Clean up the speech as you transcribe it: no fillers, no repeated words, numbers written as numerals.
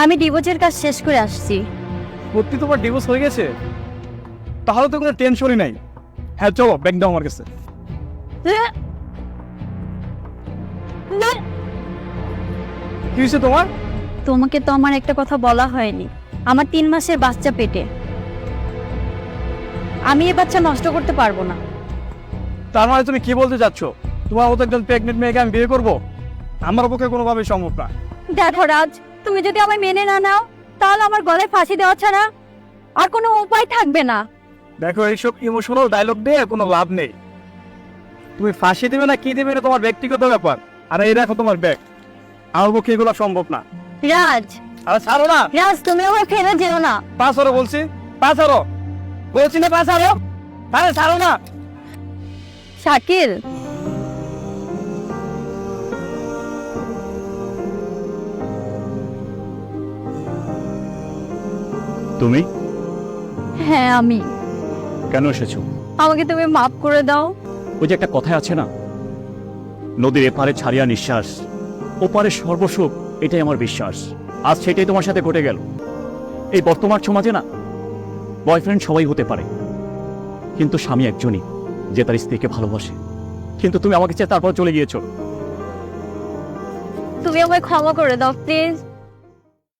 আমি ডিভোর্সের কাজ শেষ করে আসছি। সত্যি তোমার ডিভোর্স হয়ে গেছে? তাহলে তো কোনো টেনশনই নাই। হ্যাঁ চলো, ব্যাগ দাও আমার কাছে। কি হয়েছে তোমার? তোমাকে তো আমার একটা কথা বলা হয়নি, আমার 3 মাসের বাচ্চা পেটে। আমি এই বাচ্চা নষ্ট করতে পারবো না। তার মানে তুমি কি বলতে চাচ্ছ, তোমার মতো একজন প্রেগনেন্ট মেয়েকে আমি বিয়ে করবো? আমার পক্ষে কোনোভাবেই সম্ভব না। দেখো রাজ, তুমি যদি আমায় মেনে না নাও তাহলে আমার গলায় ফাঁসি দেওয়া ছাড়া আর কোনো উপায় থাকবে না। দেখো, এইসব ইমোশনাল ডায়লগ দিয়ে কোনো লাভ নেই। তুমি ফাঁসি দেবে না কি দেবে এটা তোমার ব্যক্তিগত ব্যাপার। আর এই দেখো তোমার ব্যাগ, আমার পক্ষে এগুলো সম্ভব না। রাজ, আরে ছাড়ো না। রাজ তুমি আমায় ফেলে যেও না। পাঁচ আরো বলছি, পাঁচ আরো বলছি না, পাঁচ আরো। আরে ছাড়ো না। শাকিল, তুমি হ্যাঁ আমি। কেন এসেছো? আমাকে তুমি মাফ করে দাও। ওই যে একটা কথাই আছে না, নদীর এপারে ছাড়িয়া নিঃশ্বাস, ওপারে সর্বসুখ, এটাই আমার বিশ্বাস। আজ সেটাই তোমার সাথে ঘটে গেল। এই বর্তমান সমাজে না, বয়ফ্রেন্ড সবাই হতে পারে, কিন্তু স্বামী একজনই যে তার স্ত্রীকে ভালোবাসে। কিন্তু তুমি আমাকে চেয়ে তারপর চলে গিয়েছো। তুমি আমায় ক্ষমা করে দাও প্লিজ।